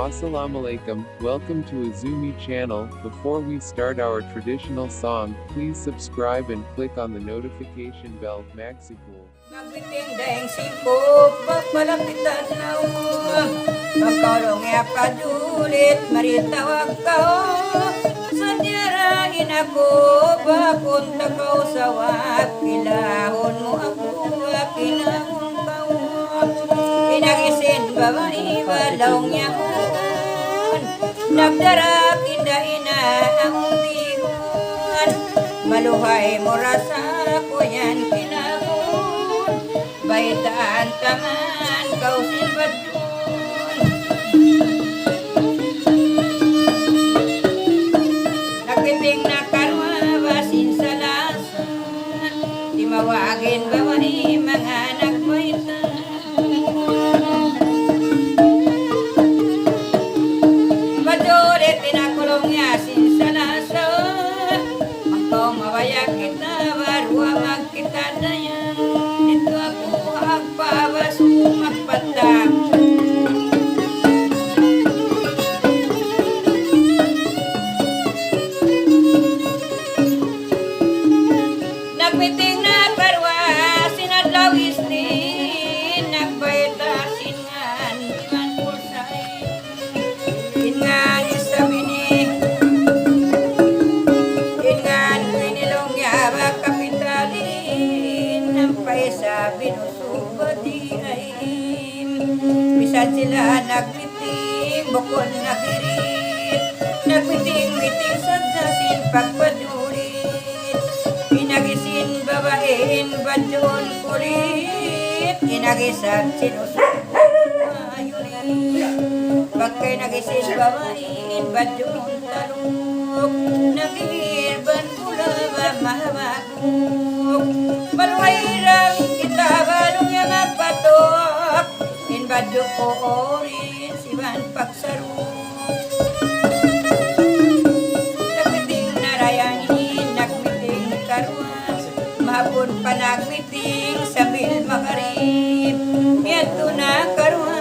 Assalamualaikum, welcome to Azumi channel. Before we start our traditional song, please subscribe and click on the notification bell. Maxipul. Nagbiting daing singkop, pagpalapitan na pagkaulong padulit, maritawag ka sadyarahin ako, bakunta ka sa wak, kilahon mo ako, kinahon ka inagisin babae, walong yahon, nagdarap inda-ina ang bigon, maluhay mo rasa ko yan kinahon, baitaan taman, kau silbad yun. Nagpiting na karwa, basin sa lasan, di mawagin babae, mga nagmaitan. Badulit, tinakulong niya, sin sa lasan, magkong mawayak kita, barwa magkita na yan. Dito ako agpabaso, magpatang. Nagpiting na karwa, sinadlawis din, nagbayta singan, iman pulsay, ingan isabini, ingan pinilong yaba kapitalin, nampay sa binusubadi ay, bisan sila nagpiting, bukod nagirit, nagpiting-miting sa jasin pagpadulit, inagisin babain badyon kulit, inagisan sinusok ayunin, pagkay nagisin babain badyon taluk, nagirban pula mamabagok, maluhay rawin kita balong yang agpatok, inbadyo ko orin siban pagsaruk. Mahapon pa nagmiting sabil makarib, yato na karwa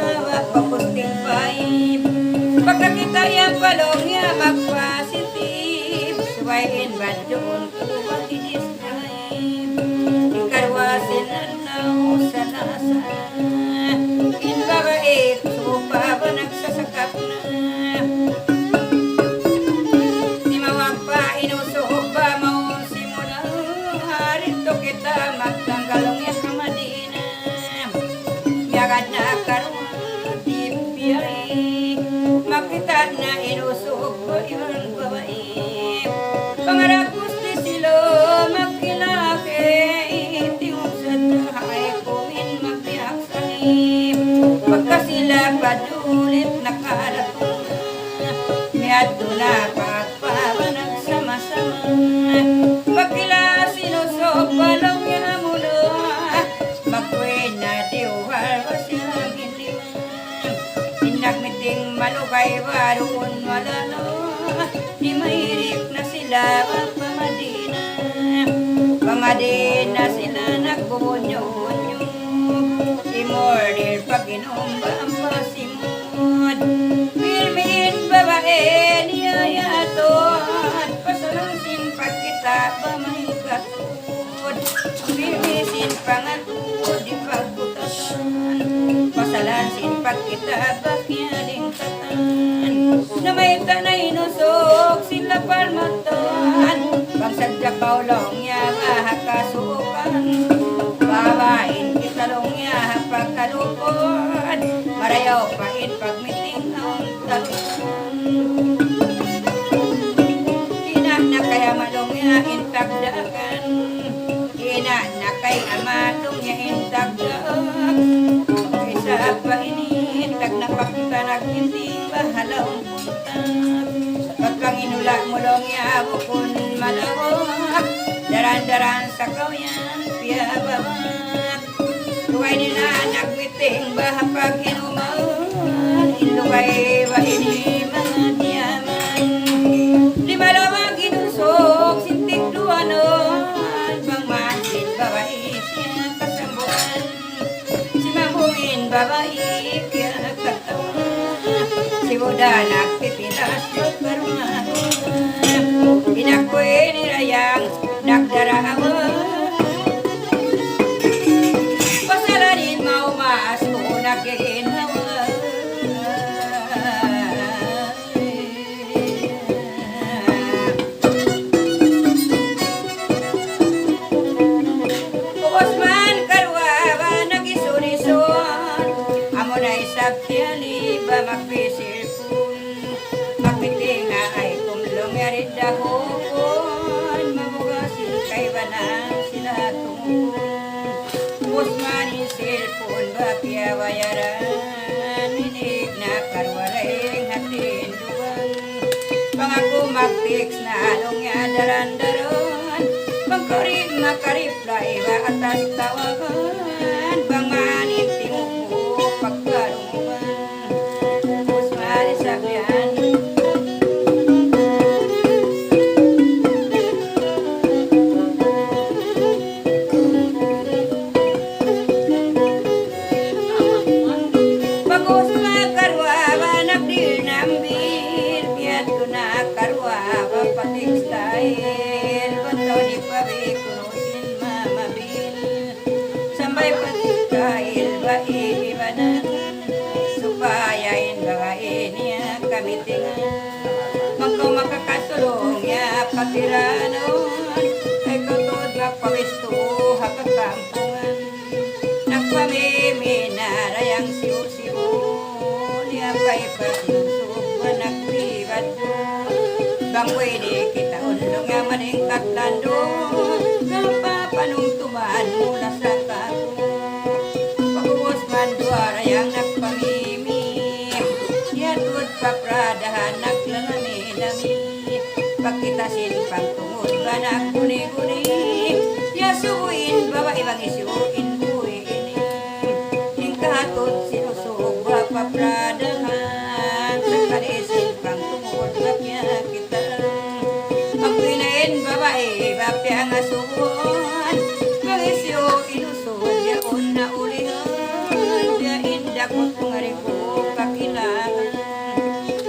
papusting paib, pagkakita yung palong ya magpositive, suwain ba doon ko makinis naib, ikarwa sinanaw sa nasa, inbabae supa ba nagsasakap na, kita magtanggalong ya kamadina, yagad na karwa di biyay, makita na inusog ko yun babae, pangarapos di sila magkilaki, tingog sa tahay kumin magbiyak sangib, pagka sila padulit nakaratong miyato na pagpabanag sama-sama, pagkila sinusok balong ya mulo, magkuhin na diwar wasyang ginliwan, inagmiting malugay baruon malalo, di mahirip na sila pamadina, pamadina sila nagbubunyo-bunyo, imorder pag inomba ang pasimod, pirmin babae niyayatot, pasalangsin pag kita pamahikatud, bimisin pangatud di pagputasan, pasalansin pag kita bakyaling katan, na may tanay nusok sila palmatan, pagsadya kaulong niya mahakasukan, babain kita long niya pagkalupon, marayaw pain pagmiting ang talusan, na kaya malong niya intagdakan, ina na kay amalong niya intagdak, isa pa inintag na pakita nagkinting bahalawang puntag, pagpanginula mulong niya bukun malawak, daran-daran sa kawayan piyabawat, luway nila nagmiting bahapag inuman, ilugay ba ini mga diyaman, di malawag inusok sintik duwanon, bang masin babae siya kasambuan, si mabuhin babae kaya katawan, da nagpipilas pagkaruan inakoy nirayang nagdaraawan pasalanin maumas ko naginhawa Ubos man karwawa nagisunison amo na isabtiyali ba magpisilpun magpitinga ay kumlong yarid dahon mabugasin kay banang sila tungkol Ubos man isilpun ba piyawayaran minig na karwaring hatin duwang pangako magpiks na anong yadaran-daran pagkarin makariply ba atas tawagan bang manin tinguko pagkarungan Ubos man isabyan Bagus makarwawa nagdil nambir Biat ko nakarwawa patik style Bantaw ni pabikunusin mamabil Sambay patik kail ba iibanan Supayain bagain niya kamitingan Magkaw makakasulong ya patiranon Ay kutod magpawisto hakakampungan Nagpamiminarayang siw-siw Niya kay pasinusog managbibat Bangway di kita undong nga maningkat lando Napapanungtuman mula sa kato Pag-ubos man duarayang nagpamimim Yatod papradahan naglalami-lami Pagkitasin pagtungod ba nagkuni-kuni Yasuin bawa ibang isuin sinusog ba papradahan Sakalisin pang tungod bapya kita Magpinain babae bapya nga subuan Magisyo inusog yaon na ulihan Dia indakot pungariko kakilangan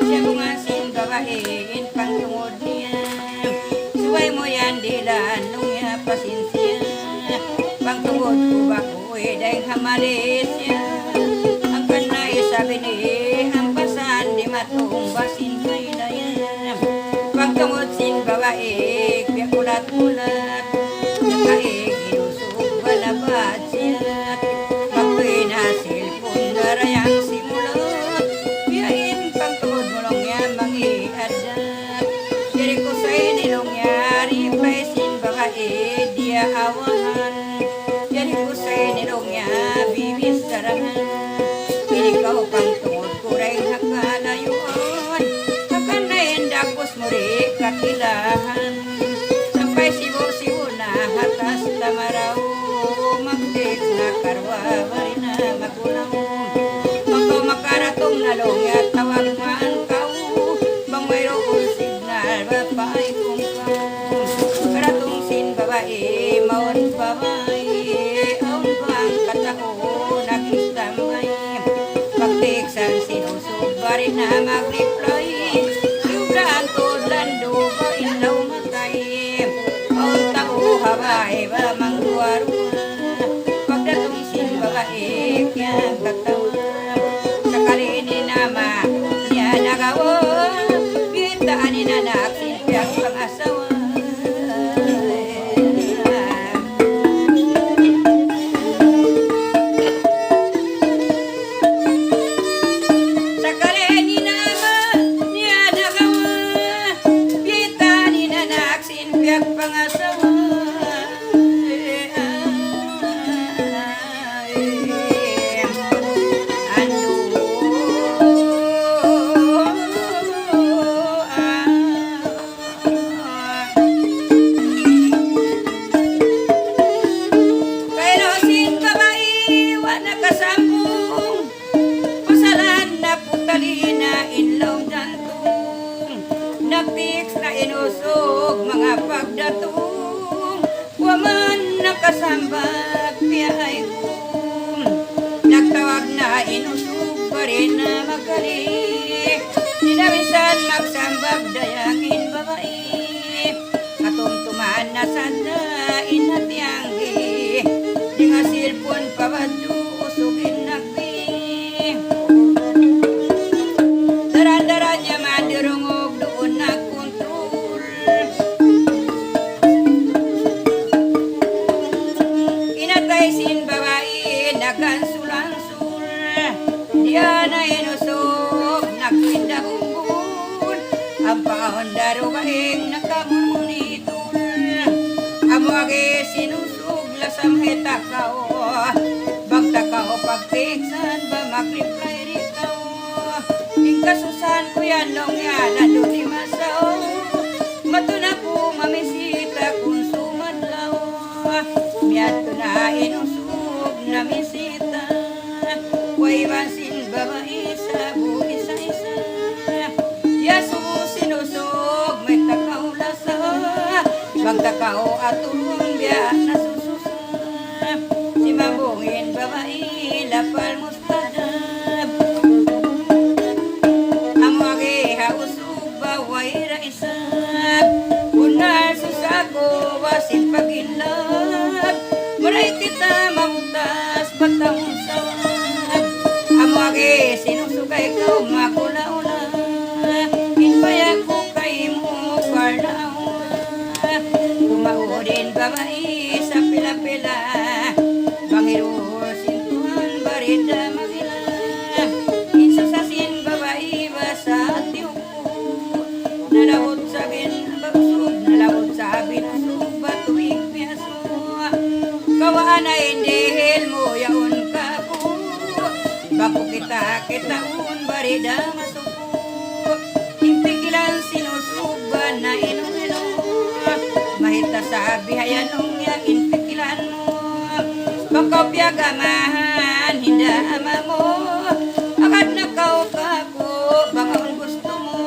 Siya bungasin babae pang tungod niya Suway mo yan dilan nung ya pasinsya Pang tungod ko ba ko'y dahil hamalis niya sabi ni hampasan di matumbasin kay dayan pagtungod sin babae biya kulat-kulat nakaig inusog balabat siya magpay na silpon darayang simulat biyain pagtungod mulong niya mangiadat diri ko sa'y nilong yari pa'y sin babae dia awahan diri ko sa'y nilong niya bibis darangan Ikaw pang tungod kuray hakalayuan Hakanayin dagos mo rin kakilahan Sampay sibo-sibo na hatas tamaraw Magtiks na karwawa rin na magulang Magkaw makaratong nalong at tawag maan kaw Bang mayroon signal babae kong kaw Karatong sin babae maon babae Aon bang katao nagistambay Pagtiksan sinusog ba rin na mag-reply Yubraan tudlan dugo ilaw matay Aon tao habae ba mangduwa-ruwa Pagdatong sin babae kiyang katawa Sakali ni nama niya nagawa Bitaan ni nanak sinpiyang pang-asawa inusog mga pagdatong waman nakasambag piyay kong nagtawag na inusog pa rin na magaling Kaluyan magsambag dayangin babae, katumtuman na sadain at yanggi, di nga silpon pabadyo usugin nagbi. Daran-daran niya madirungog doon nagkontrol, inatay sin babae nagansul-ansul, diya na inusog nagtinda umbun, ang paon darugaing nakamunitol, amo agi sinusog lasam hetakaw, bagtakaw pagtiksan ba mag-reply rikaw, ingkasusan ko yan long yan ando di masao, matuna po mamisita kung sumadlaw, miyato na inusog na misita, way bansin babae sa buhi sa isa, yaso sinusog may takaw lasa, magtakaw at tulong biya na sususa, si mambungin babae lapal mustadab, amo agi hausog baway raisab, unar susago wasin paginlab, muray kita mamutas batang sawab, amo agi sinusugay kau makula-ula, inpaya ko kay mo parnaula, tumaurin babae sa pila-pila, bangiro sintuhan barida magila, insusasin babae basa tiupo, nalawot sa binusog, nalawot sa binusog batuig piyaso, kawaan ay dihil mo yaon ka po, bako kita kitaon barida masuko, impikilan sinusuban na ino-ino, mahita sa bihayanong ya impikilan mo, makapyagamahan hinda ama mo, agad nakaw kako bangaon gusto mo,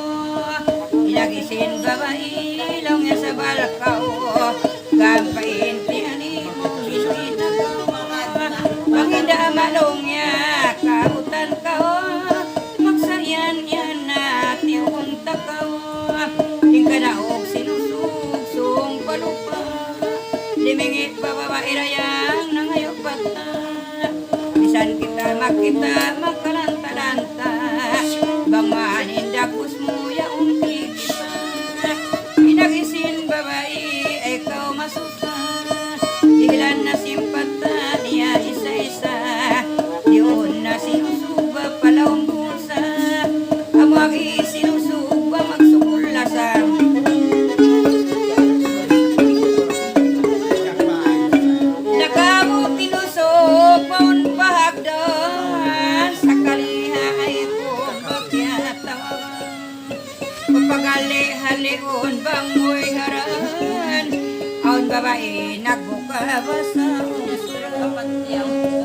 inagisin babae long ya sa balakaw, gampain tiyani mo binuita ko, panghinda ama long ya kautan kao, magsaryan yan na tiyong takaw, ingkanaog sinusug palupa, dimingit babae rayang nangayok bata, bisan kita makita magkalanta-lanta, bang manindakus mo yaong kita, inagisin babae ikaw masusa, dilan na simpata niya isa-isa, yun na sinusuba palawang bulsa, amo agi sinusuba magsukulasan, nakamo tinusok paun pahagdan, sakaliha ay kong bagyatawagan, papagali-halion bang mo'y haran, aon babae nagbuka basa usuran,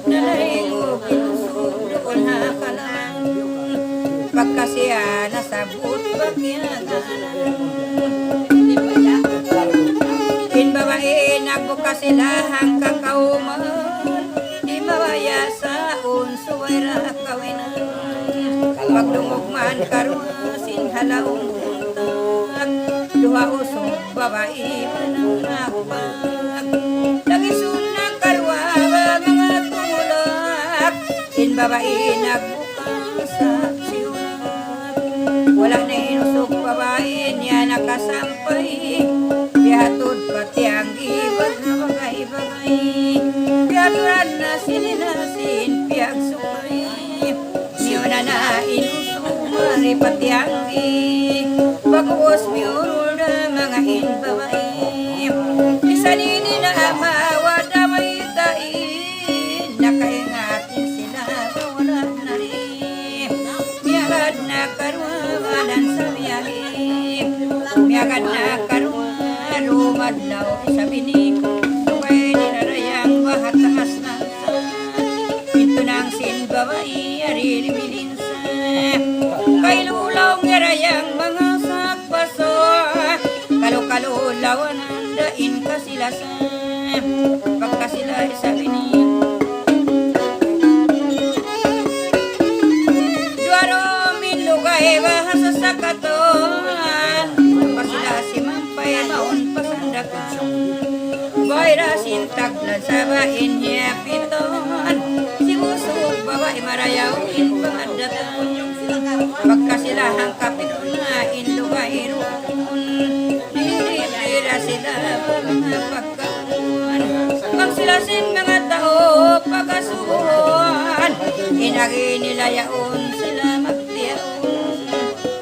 nalaigo pinusok doon hakalang, pagkasiya nasabot bagyaganan, in babae nagbuka sila hanggang kauman, di mawaya sa unsuway rakawinan, pagdungog man karusin halaong untag, duha usog babae manang nakpag, nagisun na karwa mga tumulak, in babae nagbuka sa siulat, wala na inusog babae niya nakasampay, bihatod pati ang ibag na bagay-bagay, biaturan na sininasin piyag sukay, niyo na inusog mari pati ang bagos miurul na mga hinbabay, bisanini na amawa damay tain, nakaingatin sila wala na rin, miyagad na karwawalan sa biyahe, miyagad na karwawalan rumadlaw sa binig, tukay ninarayang bahataas na pinto ng sinbabay arilimilinsa, kay lulaw ngarayang mga sakbaso, kalo-kalulawan dain kasilasan, pagkasila sa binig, duaro min lugay bahasa sa kato, Bayra sintaglan sa bain niya piton. Si usog babae marayawin pamadatan. Pagkasilahang kapiton na indugay roon. Nilipira sila mga pagkakuan. Pag sila sin mga tao pagkasuhan. Inagi nila yaon sila magtiyaon.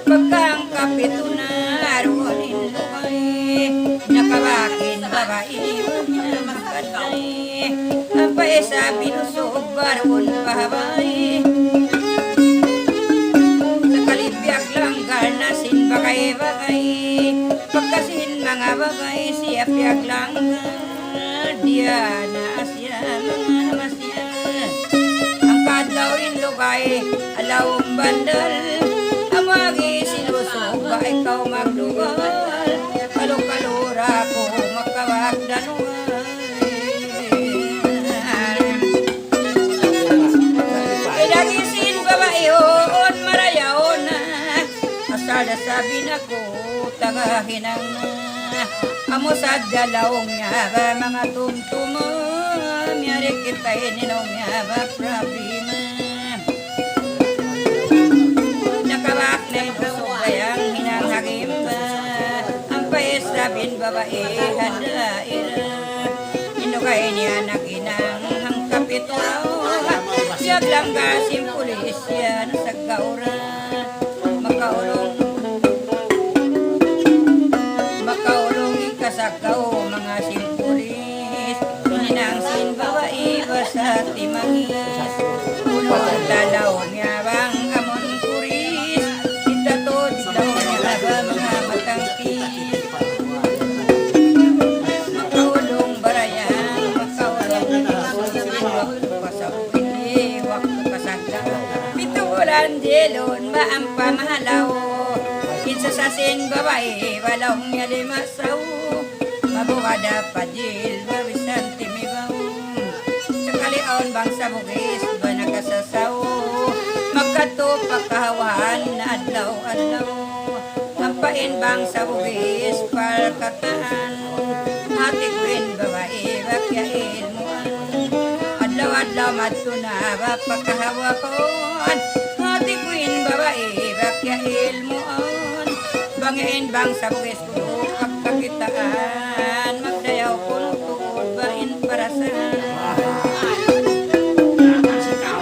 Pagkang kapiton na roon indugay. Nakabakin babae magkatay. Ang paesa binusog baron pahabay. Sa kalibyak lang garnasin bagay-bagay. Pagkasin mga bagay siya piyak lang dia na asya mga namasya. Ang kadlawin lugay alawang bandal. Amagi sinusog ba ikaw maglugal. Kalura ko makawagdanuan. Ilagisin babayon marayaon na. Asal sabi na ko tagahinang na. Amo sa dalawang niya ba mga tumtuma. Miyari kita ininong niya ba problema. Nakawak na ito gayang hinanghagim ba. Sabin babae hadaira. Inukay niya naginang ang kapitulaw. Siyag lang gasim pulis yan sa gaura. Makaulong ikasagaw mga simpulis. Ninang sin babae basa timangis. Ulong dalaw niya bang amon kuris. Itatod daw niya ba mga matangkis. Jelon ba ang pamahalaw. Kinsa sa sin babae walong niya limasaw. Mabuwada pa jil bawisan timibaw. Sa kalion bang sa bugis ba nakasasaw. Magkato pagkahawan na adlaw-adlaw. Ang pain bang sa bugis palkataan. Hatikwin babae bakya ilmuan. Adlaw-adlaw matuna ba pagkahawakon. Queen babae bakya ilmuon. Bangain bang sa bugis ko kapkakitaan. Magdayaw kung tuod bain para sa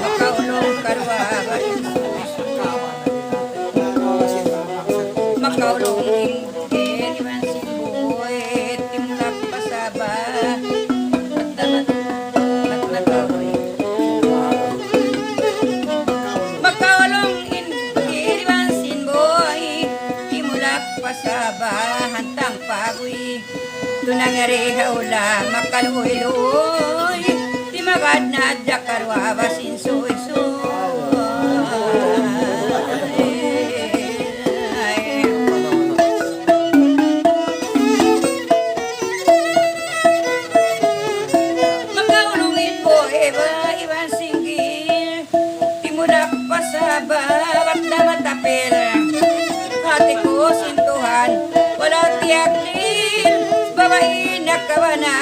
makaulong karwa bain makaulong inggil iwan simboy timlak pasaba hantang pagoy. Tunangari haula makaluloy. Di magad na jakarwa basin soy-soy. Makaulungin ko eba iwan singgil. Timudak pasaba wak na matapil. Hati ko sintuhan wala tiyak din babae na kawana